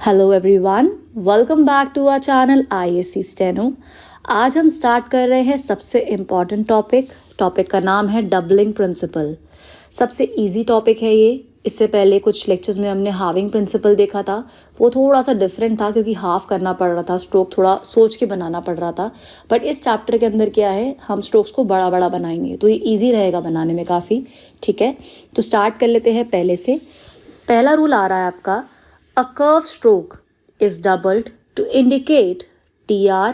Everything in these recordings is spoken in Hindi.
Hello everyone, welcome back to our channel IAC steno. आज हम स्टार्ट कर रहे हैं सबसे इम्पॉर्टेंट टॉपिक का नाम है डबलिंग प्रिंसिपल। सबसे इजी टॉपिक है ये। इससे पहले कुछ लेक्चर्स में हमने हाविंग प्रिंसिपल देखा था, वो थोड़ा सा डिफरेंट था क्योंकि हाफ करना पड़ रहा था, स्ट्रोक थोड़ा सोच के बनाना पड़ रहा था। बट इस चैप्टर के अंदर क्या है, हम स्ट्रोक्स को बड़ा बड़ा बनाएंगे तो ये ईजी रहेगा बनाने में काफ़ी। ठीक है, तो स्टार्ट कर लेते हैं पहले से। पहला रूल आ रहा है आपका, A curve stroke is doubled to indicate TR,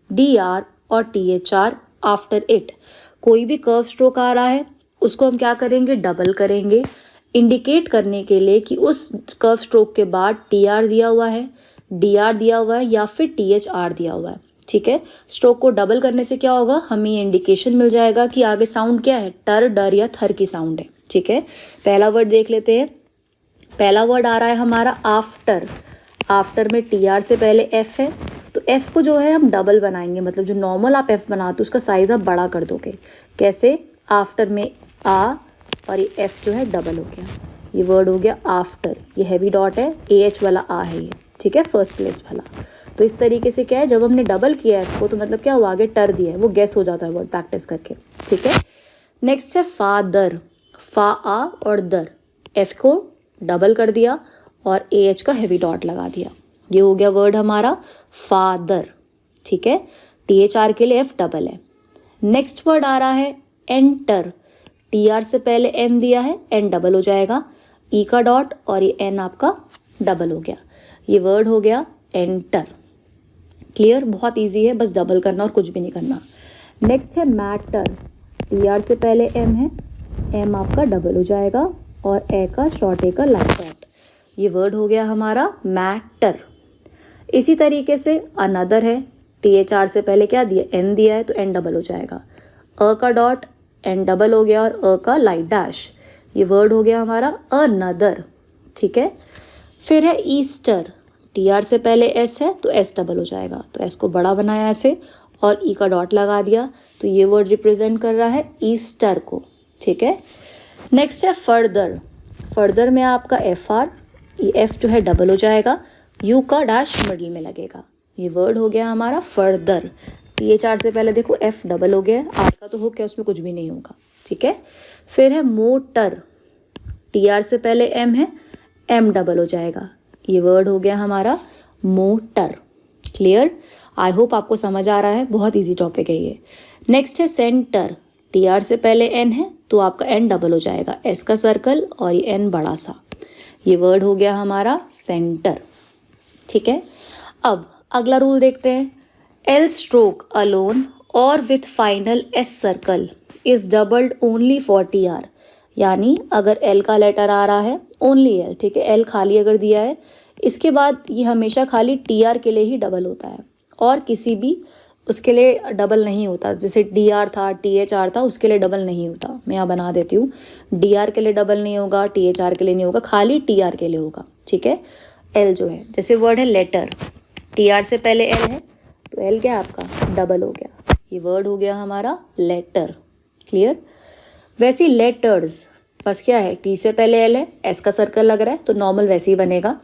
DR और THR after it। कोई भी कर्व स्ट्रोक आ रहा है उसको हम क्या करेंगे, डबल करेंगे, इंडिकेट करने के लिए कि उस कर्व स्ट्रोक के बाद TR दिया हुआ है, DR दिया हुआ है या फिर THR दिया हुआ है। ठीक है, स्ट्रोक को डबल करने से क्या होगा, हमें ये इंडिकेशन मिल जाएगा कि आगे साउंड क्या है, टर, डर या थर की साउंड है। ठीक है, पहला वर्ड देख लेते हैं। पहला वर्ड आ रहा है हमारा आफ्टर। आफ्टर में TR से पहले F है, तो F को जो है हम डबल बनाएंगे, मतलब जो नॉर्मल आप F बनाते हो उसका साइज आप बड़ा कर दोगे। कैसे, आफ्टर में आ और ये F जो है डबल हो गया, ये वर्ड हो गया आफ्टर। ये हैवी डॉट है, AH वाला आ है ये, ठीक है, फर्स्ट प्लेस वाला। तो इस तरीके से क्या है, जब हमने डबल किया F को तो मतलब क्या हुआ, आगे टर दिया है, वो गेस हो जाता है वर्ड प्रैक्टिस करके। ठीक है, नेक्स्ट है फादर। फा आ और दर, F को डबल कर दिया और AH का हैवी डॉट लगा दिया, ये हो गया वर्ड हमारा फादर। ठीक है, THR के लिए F डबल है। नेक्स्ट वर्ड आ रहा है एंटर। TR से पहले N दिया है, N डबल हो जाएगा, E का डॉट और ये N आपका डबल हो गया, ये वर्ड हो गया एंटर। क्लियर, बहुत इजी है, बस डबल करना और कुछ भी नहीं करना। नेक्स्ट है मैटर। TR से पहले M है, M आपका डबल हो जाएगा और ए का शॉर्ट ए का लाइट डॉट, ये वर्ड हो गया हमारा मैटर। इसी तरीके से अनदर है। THR से पहले क्या दिया, N दिया है तो N डबल हो जाएगा, अ का डॉट N डबल हो गया और अ का लाइट डैश, ये वर्ड हो गया हमारा अनदर। ठीक है, फिर है ईस्टर। TR से पहले S है तो S डबल हो जाएगा, तो S को बड़ा बनाया ऐसे और E का डॉट लगा दिया, तो ये वर्ड रिप्रेजेंट कर रहा है ईस्टर को। ठीक है, नेक्स्ट है फर्दर। फर्दर में आपका FR, ये F जो है डबल हो जाएगा, U का डैश मिडिल में लगेगा, ये वर्ड हो गया हमारा फर्दर। THR से पहले देखो F डबल हो गया, R का तो हो गया, उसमें कुछ भी नहीं होगा। ठीक है, फिर है मोटर। TR से पहले M है, M डबल हो जाएगा, ये वर्ड हो गया हमारा मोटर। क्लियर, आई होप आपको समझ आ रहा है, बहुत ईजी टॉपिक है ये। नेक्स्ट है सेंटर। TR से पहले N है तो आपका N डबल हो जाएगा, S का सर्कल और ये N बड़ा सा, ये वर्ड हो गया हमारा सेंटर। ठीक है, अब अगला रूल देखते हैं। L स्ट्रोक अलोन और with final S circle is doubled only for TR। यानी अगर L का लेटर आ रहा है, ओनली L, ठीक है, L खाली अगर दिया है, इसके बाद ये हमेशा खाली TR के लिए ही डबल होता है और किसी भी उसके लिए डबल नहीं होता। जैसे DR था, THR था, उसके लिए डबल नहीं होता। मैं यहाँ बना देती हूँ, DR के लिए डबल नहीं होगा, THR के लिए नहीं होगा, खाली TR के लिए होगा। ठीक है, L जो है, जैसे वर्ड है लेटर, TR से पहले L है तो L क्या है आपका, डबल हो गया, ये वर्ड हो गया हमारा लेटर। क्लियर, वैसे ही लेटर्स, बस क्या है, T से पहले L है, S का सर्कल लग रहा है तो नॉर्मल वैसे ही बनेगा,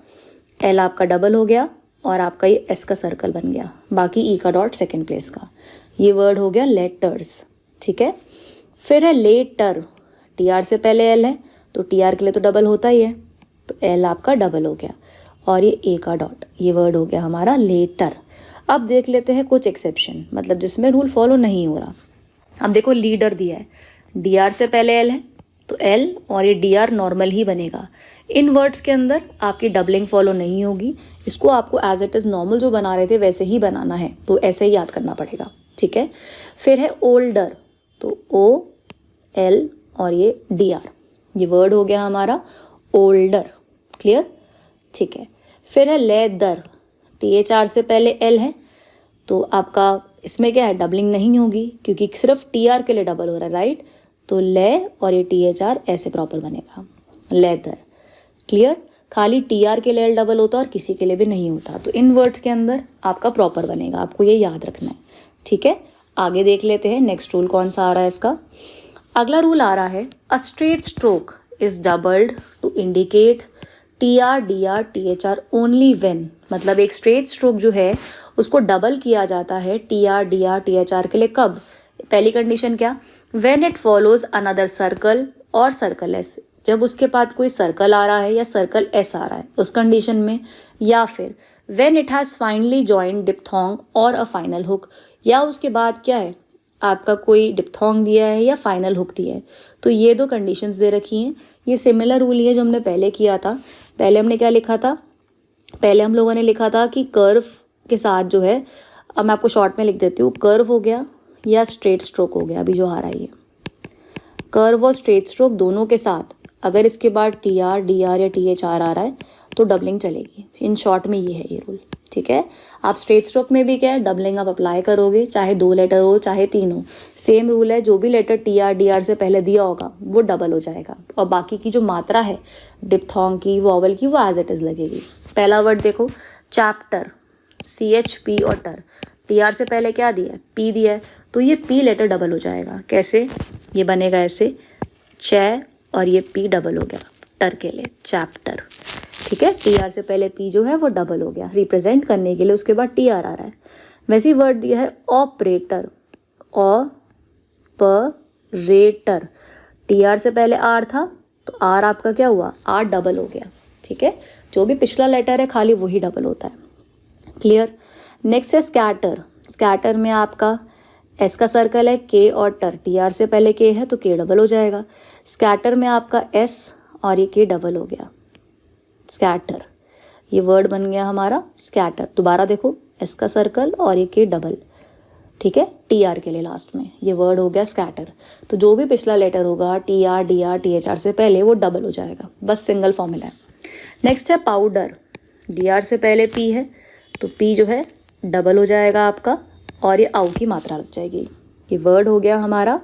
L आपका डबल हो गया और आपका ये S का सर्कल बन गया, बाकी E का डॉट सेकंड प्लेस का, ये वर्ड हो गया लेटर्स। ठीक है, फिर है लेटर। TR से पहले L है तो TR के लिए तो डबल होता ही है, तो L आपका डबल हो गया और ये A का डॉट, ये वर्ड हो गया हमारा लेटर। अब देख लेते हैं कुछ एक्सेप्शन, मतलब जिसमें रूल फॉलो नहीं हो रहा। अब देखो लीडर दिया है, DR से पहले L है तो L और ये DR नॉर्मल ही बनेगा। इन वर्ड्स के अंदर आपकी डबलिंग फॉलो नहीं होगी, इसको आपको एज इट इज़ नॉर्मल जो बना रहे थे वैसे ही बनाना है, तो ऐसे ही याद करना पड़ेगा। ठीक है, फिर है ओल्डर, तो O L और ये DR, ये वर्ड हो गया हमारा ओल्डर। क्लियर, ठीक है, फिर है लेदर। THR से पहले L है तो आपका इसमें क्या है, डबलिंग नहीं होगी क्योंकि सिर्फ TR के लिए डबल हो रहा है, राइट, तो ले और ये THR ऐसे प्रॉपर बनेगा, लेदर। क्लियर, खाली TR के लिए L डबल होता है और किसी के लिए भी नहीं होता, तो इन वर्ड्स के अंदर आपका प्रॉपर बनेगा, आपको ये याद रखना है। ठीक है, आगे देख लेते हैं नेक्स्ट रूल कौन सा आ रहा है इसका। अगला रूल आ रहा है, a straight stroke is doubled to indicate TR only when, मतलब एक स्ट्रेट स्ट्रोक जो है उसको डबल किया जाता है TR के लिए कब? पहली कंडीशन क्या? When it follows another circle और सर्कल एस, जब उसके बाद कोई सर्कल आ रहा है या सर्कल एस आ रहा है उस कंडीशन में, या फिर when it has finally joined diphthong और अ फाइनल हुक, या उसके बाद क्या है आपका कोई डिप्थोंग दिया है या फाइनल हुक दिया है। तो ये दो कंडीशंस दे रखी हैं। ये सिमिलर रूल ही है जो हमने पहले किया था। पहले हमने क्या लिखा था? पहले हम लोगों ने लिखा था कि कर्व के साथ जो है, अब मैं आपको शॉर्ट में लिख देती हूँ, कर्व हो गया या स्ट्रेट स्ट्रोक हो गया, अभी जो आ रहा है ये कर्व और स्ट्रेट स्ट्रोक दोनों के साथ अगर इसके बाद TR DR या THR आ रहा है तो डबलिंग चलेगी। इन शॉर्ट में ये है ये रूल, ठीक है। आप स्ट्रेट स्ट्रोक में भी क्या है, डबलिंग आप अप्लाई करोगे, चाहे 2 लेटर हो चाहे 3 हो, सेम रूल है। जो भी लेटर TR DR से पहले दिया होगा वो डबल हो जाएगा, और बाकी की जो मात्रा है डिप्थोंग की, वॉवल की, वो एज इट इज़ लगेगी। पहला वर्ड देखो, चैप्टर, CHP और टर, TR से पहले क्या दिया है? P दिया है, तो ये P लेटर डबल हो जाएगा। कैसे? ये बनेगा ऐसे, च और ये P डबल हो गया टर के लिए, चैप्टर, ठीक है। TR से पहले P जो है वो डबल हो गया रिप्रेजेंट करने के लिए, उसके बाद TR आ रहा है। वैसे ही वर्ड दिया है ऑपरेटर, ऑपरेटर, TR से पहले R था तो R आपका क्या हुआ? R डबल हो गया, ठीक है। जो भी पिछला लेटर है खाली वही डबल होता है, क्लियर। नेक्स्ट है स्कैटर। स्कैटर में आपका S का सर्कल है, K और टर, TR से पहले K है तो K डबल हो जाएगा। स्कैटर में आपका S और ये K डबल हो गया, स्कैटर, ये वर्ड बन गया हमारा स्कैटर। दोबारा देखो, S का सर्कल और ये K डबल, ठीक है, TR के लिए लास्ट में, ये वर्ड हो गया स्कैटर। तो जो भी पिछला लेटर होगा TR DR THR से पहले वो डबल हो जाएगा, बस सिंगल फॉर्मूला है। नेक्स्ट है पाउडर। DR से पहले P है तो P जो है डबल हो जाएगा आपका, और ये आउ की मात्रा लग जाएगी। ये वर्ड हो गया हमारा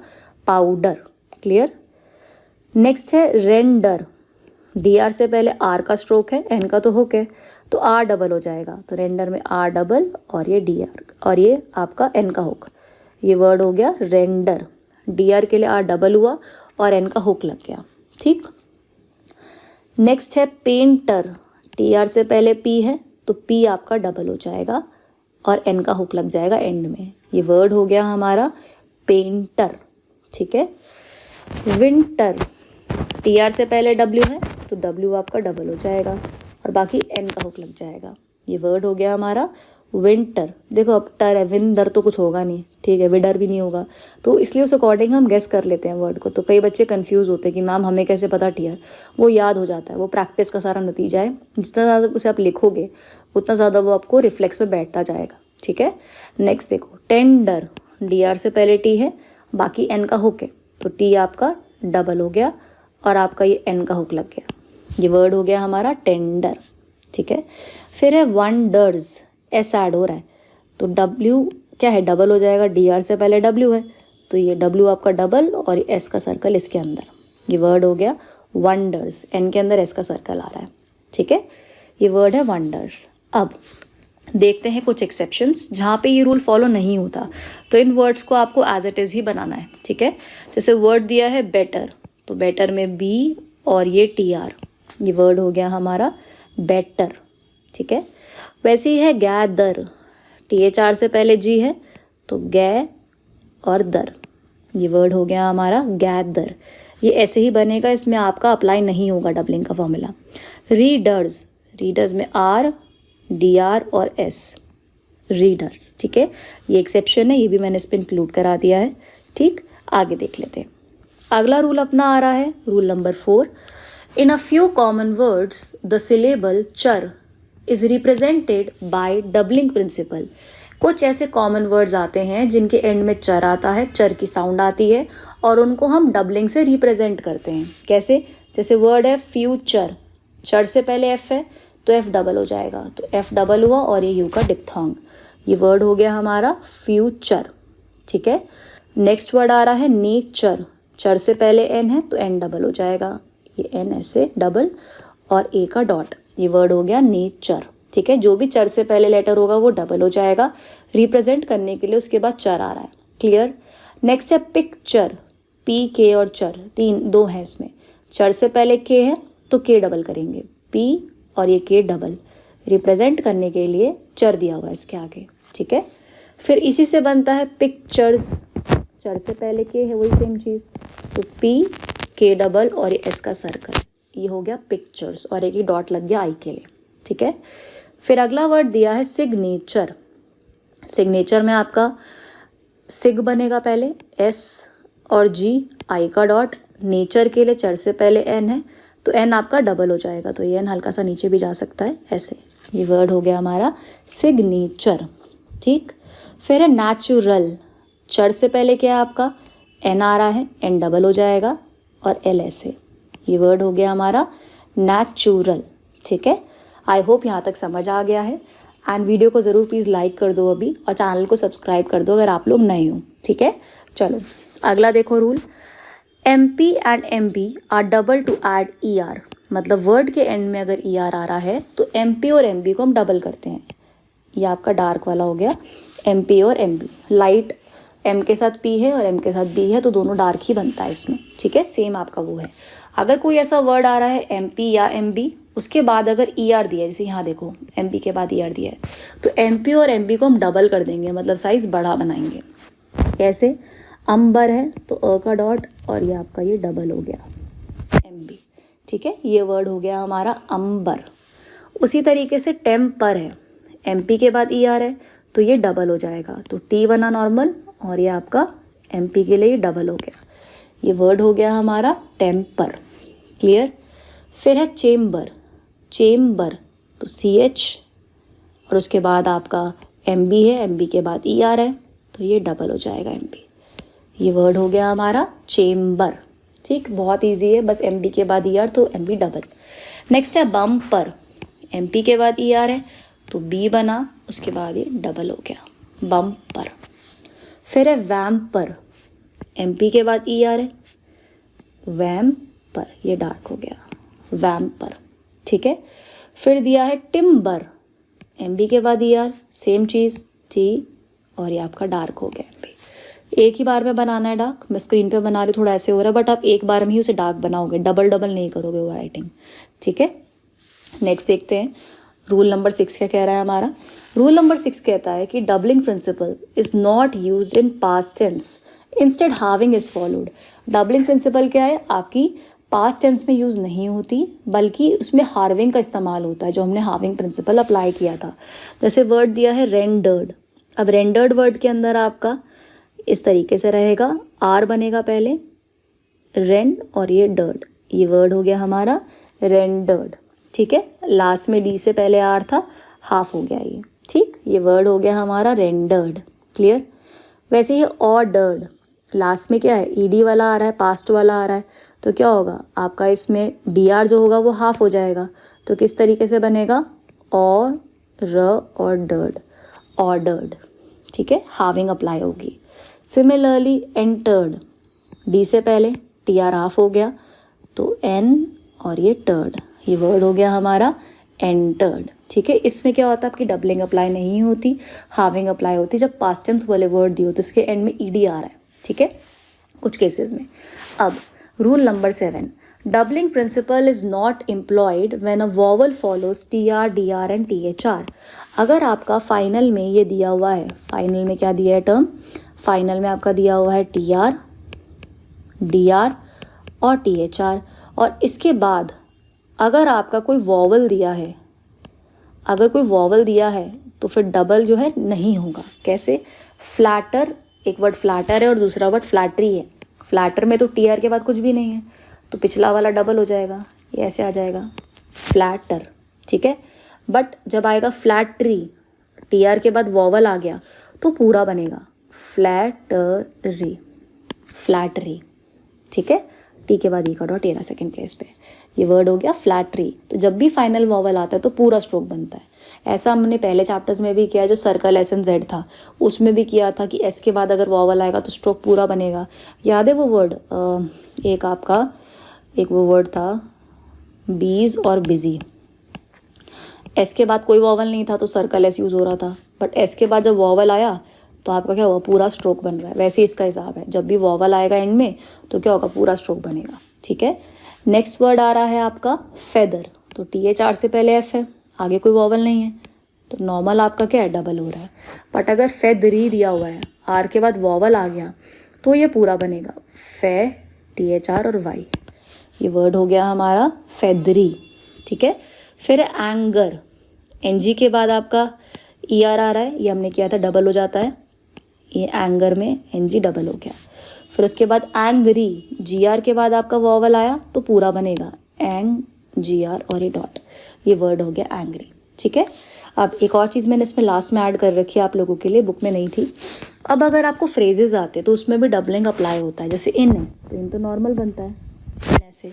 पाउडर, क्लियर। नेक्स्ट है रेंडर। DR से पहले R का स्ट्रोक है, N का तो हुक है, तो R डबल हो जाएगा, तो रेंडर में R डबल और ये DR और ये आपका N का हुक, ये वर्ड हो गया रेंडर। DR के लिए R डबल हुआ और N का हुक लग गया, ठीक। नेक्स्ट है पेंटर। TR से पहले P है तो P आपका डबल हो जाएगा और N का हुक लग जाएगा एंड में, ये वर्ड हो गया हमारा पेंटर, ठीक है। विंटर। TR से पहले W है तो W आपका डबल हो जाएगा और बाकी N का हुक लग जाएगा, ये वर्ड हो गया हमारा विंटर। देखो अब टर है, विंदर तो कुछ होगा नहीं, ठीक है, विडर भी नहीं होगा, तो इसलिए उस अकॉर्डिंग हम गेस कर लेते हैं वर्ड को। तो कई बच्चे कंफ्यूज होते हैं कि मैम हमें कैसे पता TR, वो याद हो जाता है, वो प्रैक्टिस का सारा नतीजा है। जितना ज़्यादा उसे आप लिखोगे उतना ज़्यादा वो आपको रिफ्लेक्स में बैठता जाएगा, ठीक है। नेक्स्ट देखो, टेंडर। DR से पहले T है, बाकी N का हुक है, तो T आपका डबल हो गया और आपका ये N का हुक लग गया, ये वर्ड हो गया हमारा टेंडर, ठीक है। फिर है वंडर्स। S ऐड हो रहा है तो W क्या है, डबल हो जाएगा। DR से पहले W है तो ये W आपका डबल और ये S का सर्कल इसके अंदर, ये वर्ड हो गया वंडर्स। N के अंदर S का सर्कल आ रहा है, ठीक है, ये वर्ड है वंडर्स। अब देखते हैं कुछ एक्सेप्शंस जहाँ पे ये रूल फॉलो नहीं होता, तो इन वर्ड्स को आपको एज इट इज़ ही बनाना है, ठीक है। जैसे वर्ड दिया है बेटर, तो बेटर में B और ये TR, ये वर्ड हो गया हमारा बेटर, ठीक है। वैसे ही है गैदर। THR से पहले G है तो गै और दर, ये वर्ड हो गया हमारा गैदर, ये ऐसे ही बनेगा, इसमें आपका अप्लाई नहीं होगा डबलिंग का फॉर्मूला। रीडर्स। रीडर्स में R DR और S, रीडर्स, ठीक है, ये एक्सेप्शन है, ये भी मैंने इस पर इंक्लूड करा दिया है, ठीक। आगे देख लेते हैं। अगला रूल अपना आ रहा है rule number 4। In a few common words the syllable चर is represented by doubling principle. कुछ ऐसे कॉमन वर्ड्स आते हैं जिनके एंड में चर आता है, चर की साउंड आती है और उनको हम डबलिंग से रिप्रेजेंट करते हैं। कैसे? जैसे वर्ड है फ्यूचर, चर से पहले F है तो F डबल हो जाएगा, तो F डबल हुआ और ये U का डिप्थोंग, ये वर्ड हो गया हमारा फ्यूचर, ठीक है। नेक्स्ट वर्ड आ रहा है नेचर। चर से पहले N है तो N डबल हो जाएगा, ये N ऐसे डबल और A का डॉट, ये वर्ड हो गया नेचर, ठीक है। जो भी चर से पहले लेटर होगा वो डबल हो जाएगा रिप्रेजेंट करने के लिए, उसके बाद चर आ रहा है, क्लियर। नेक्स्ट है पिक्चर। P K और चर दो हैं इसमें, चर से पहले K है तो K डबल करेंगे, P और ये K डबल रिप्रेजेंट करने के लिए चर दिया हुआ है इसके आगे, ठीक है। फिर इसी से बनता है पिक्चर्स, चर से पहले K है वही सेम चीज़, तो P K डबल और ये S का सर्कल, ये हो गया पिक्चर्स और एक ही डॉट लग गया I के लिए, ठीक है। फिर अगला वर्ड दिया है सिग्नेचर। सिग्नेचर में आपका सिग बनेगा पहले, S और G, I का डॉट, नेचर के लिए चर से पहले N है तो N आपका डबल हो जाएगा, तो ये N हल्का सा नीचे भी जा सकता है ऐसे। ये वर्ड हो गया हमारा सिग्नेचर, ठीक। फिर है नेचुरल, चर से पहले क्या है आपका N आ रहा है, N डबल हो जाएगा और L ऐसे, ये वर्ड हो गया हमारा नेचुरल, ठीक है। आई होप यहाँ तक समझ आ गया है एंड वीडियो को ज़रूर प्लीज़ लाइक कर दो अभी और चैनल को सब्सक्राइब कर दो अगर आप लोग नए हो, ठीक है। चलो अगला देखो rule, MP and MB are double to add ER, मतलब वर्ड के एंड में अगर ER आ रहा है तो MP और MB को हम डबल करते हैं। ये आपका डार्क वाला हो गया MP और MB, लाइट M के साथ P है और M के साथ B है तो दोनों डार्क ही बनता है इसमें, ठीक है। सेम आपका वो है, अगर कोई ऐसा वर्ड आ रहा है MP या MB उसके बाद अगर ER दिया है, जैसे यहाँ देखो MP के बाद ER दिया है तो MP और MB को हम डबल कर देंगे, मतलब साइज़ बड़ा बनाएंगे। कैसे, अंबर है तो अ का डॉट और ये आपका ये डबल हो गया MB, ठीक है। ये वर्ड हो गया हमारा अंबर। उसी तरीके से टेम्पर है, MP के बाद ER है तो ये डबल हो जाएगा, तो T बना नॉर्मल और ये आपका MP के लिए डबल हो गया, ये वर्ड हो गया हमारा टेम्पर, क्लियर। फिर है चेम्बर, चेम्बर तो CH और उसके बाद आपका MB है, MB के बाद ER है तो ये डबल हो जाएगा MB, ये वर्ड हो गया हमारा चेम्बर, ठीक। बहुत इजी है, बस MB के बाद ER तो MB डबल। नेक्स्ट है बम्पर, MP के बाद ER है तो B बना, उसके बाद ये डबल हो गया बम्पर। फिर है वैम्पर, MP के बाद ER है, वैम्पर, ये डार्क हो गया वैम्पर, ठीक है। फिर दिया है टिम्बर, MB के बाद ER, सेम चीज़ T और ये आपका डार्क हो गया MB। एक ही बार में बनाना है डार्क, मैं स्क्रीन पे बना रही, थोड़ा ऐसे हो रहा है बट आप एक बार में ही उसे डार्क बनाओगे, डबल डबल नहीं करोगे वो राइटिंग, ठीक है। नेक्स्ट देखते हैं रूल नंबर 6 क्या कह रहा है हमारा। रूल नंबर 6 कहता है कि doubling principle is not used in past tense, instead having is followed. Doubling principle क्या है, आपकी पास्ट टेंस में यूज़ नहीं होती बल्कि उसमें हार्विंग का इस्तेमाल होता है, जो हमने हार्विंग प्रिंसिपल अप्लाई किया था। जैसे वर्ड दिया है रेंडर्ड, अब रेंडर्ड वर्ड के अंदर आपका इस तरीके से रहेगा, आर बनेगा पहले, रेंड और ये डर्ड, ये वर्ड हो गया हमारा रेंडर्ड, ठीक है। लास्ट में डी से पहले आर था, हाफ हो गया ये, ठीक। ये वर्ड हो गया हमारा रेंडर्ड, क्लियर। वैसे ये ऑर्डर्ड, लास्ट में क्या है ईडी वाला आ रहा है, पास्ट वाला आ रहा है, तो क्या होगा आपका इसमें डीआर जो होगा वो हाफ हो जाएगा, तो किस तरीके से बनेगा ऑर्डर्ड, ऑर्डर्ड, ठीक है, हाविंग अप्लाई होगी। सिमिलरली एंटर्ड, डी से पहले टी आर हाफ हो गया तो एन और ये टर्ड, ये वर्ड हो गया हमारा एंटर्ड, ठीक है। इसमें क्या होता है आपकी डबलिंग अप्लाई नहीं होती, हाविंग अप्लाई होती जब पास्ट टेंस वाले वर्ड दिए होते इसके एंड में ईडी आ रहा है, ठीक है, कुछ केसेस में। अब rule number 7, doubling principle is not employed when a vowel follows TR, DR and THR। अगर आपका फाइनल में ये दिया हुआ है, फाइनल में क्या दिया है टर्म, फाइनल में आपका दिया हुआ है TR, DR और THR और इसके बाद अगर आपका कोई वॉवल दिया है, अगर कोई वॉवल दिया है तो फिर डबल जो है नहीं होगा। कैसे, फ्लैटर, एक वर्ड फ्लैटर है और दूसरा वर्ड फ्लैटरी है। फ्लैटर में तो TR के बाद कुछ भी नहीं है तो पिछला वाला डबल हो जाएगा, ये ऐसे आ जाएगा फ्लैटर, ठीक है। बट जब आएगा फ्लैटरी, TR के बाद वॉवल आ गया तो पूरा बनेगा फ्लैटरी, फ्लैटरी, ठीक है। टी के बाद ई का डॉट एरा सेकेंड प्लेस पे, ये वर्ड हो गया फ्लैटरी। तो जब भी फाइनल वॉवल आता है तो पूरा स्ट्रोक बनता है। ऐसा हमने पहले चैप्टर्स में भी किया, जो सर्कल SNZ था उसमें भी किया था कि एस के बाद अगर वॉवल आएगा तो स्ट्रोक पूरा बनेगा। याद है वो वर्ड, एक आपका एक वो वर्ड था बीज और बिजी, एस के बाद कोई वॉवल नहीं था तो सर्कल एस यूज़ हो रहा था, बट एस के बाद जब वॉवल आया तो आपका क्या हुआ, पूरा स्ट्रोक बन रहा है। वैसे इसका हिसाब है, जब भी वॉवल आएगा एंड में तो क्या होगा, पूरा स्ट्रोक बनेगा, ठीक है। नेक्स्ट वर्ड आ रहा है आपका फेदर। तो TH-R से पहले F है, आगे कोई वॉवल नहीं है, तो नॉर्मल आपका क्या है, डबल हो रहा है। बट अगर फेदरी दिया हुआ है, R के बाद वॉवल आ गया, तो ये पूरा बनेगा फे, TH-R और Y। ये वर्ड हो गया हमारा फेदरी, ठीक है। फिर एंगर, NG के बाद आपका ER आ रहा है, ये हमने किया था डबल हो जाता है, ये एंगर में NG डबल हो गया। फिर उसके बाद एंग्री, GR के बाद आपका वॉवल आया तो पूरा बनेगा एंग, GR और ये डॉट, ये वर्ड हो गया एंग्री, ठीक है। अब एक और चीज़ मैंने इसमें लास्ट में ऐड कर रखी है आप लोगों के लिए, बुक में नहीं थी। अब अगर आपको फ्रेजेस आते तो उसमें भी डबलिंग अप्लाई होता है, जैसे इन है तो इन तो नॉर्मल बनता है इन ऐसे,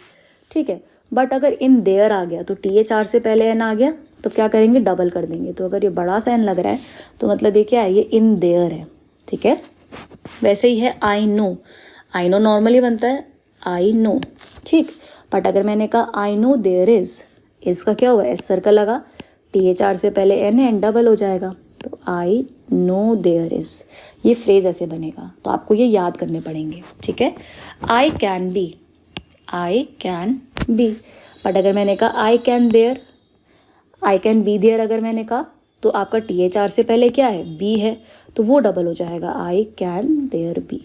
ठीक है। बट अगर इन देयर आ गया तो TH-R से पहले एन आ गया तो क्या करेंगे, डबल कर देंगे। तो अगर ये बड़ा सा एन लग रहा है तो मतलब ये क्या है, ये इन देयर है, ठीक है। वैसे ही है I know, I know normally बनता है आई नो, ठीक। बट अगर मैंने कहा आई नो देयर इज़, इसका क्या हुआ, एस सर्कल लगा, TH-R से पहले एन है, एन डबल हो जाएगा, तो आई नो देयर इज़, ये फ्रेज ऐसे बनेगा। तो आपको ये याद करने पड़ेंगे, ठीक है। I can be, I can be, but अगर मैंने कहा I can there, I can be there अगर मैंने कहा तो आपका TH-R से पहले क्या है, बी है, तो वो डबल हो जाएगा आई कैन देयर बी,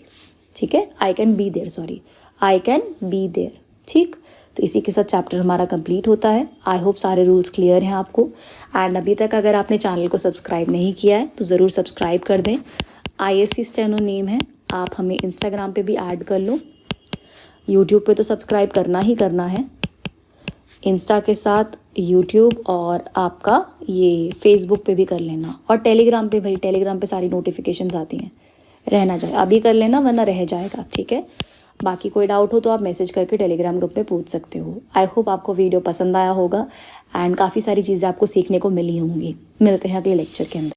ठीक है। I can be there, sorry, I can be there, ठीक। तो इसी के साथ चैप्टर हमारा कंप्लीट होता है। आई होप सारे रूल्स क्लियर हैं आपको। एंड अभी तक अगर आपने चैनल को सब्सक्राइब नहीं किया है तो ज़रूर सब्सक्राइब कर दें। ISC स्टेनो नेम है, आप हमें इंस्टाग्राम पे भी ऐड कर लो, यूट्यूब पे तो सब्सक्राइब करना ही करना है, इंस्टा के साथ यूट्यूब और आपका ये फेसबुक पे भी कर लेना, और टेलीग्राम पे, भाई टेलीग्राम पे सारी नोटिफिकेशंस आती हैं, रहना चाहिए, अभी कर लेना वरना रह जाएगा, ठीक है। बाकी कोई डाउट हो तो आप मैसेज करके टेलीग्राम ग्रुप में पूछ सकते हो। आई होप आपको वीडियो पसंद आया होगा एंड काफ़ी सारी चीज़ें आपको सीखने को मिली होंगी। मिलते हैं अगले लेक्चर के अंदर।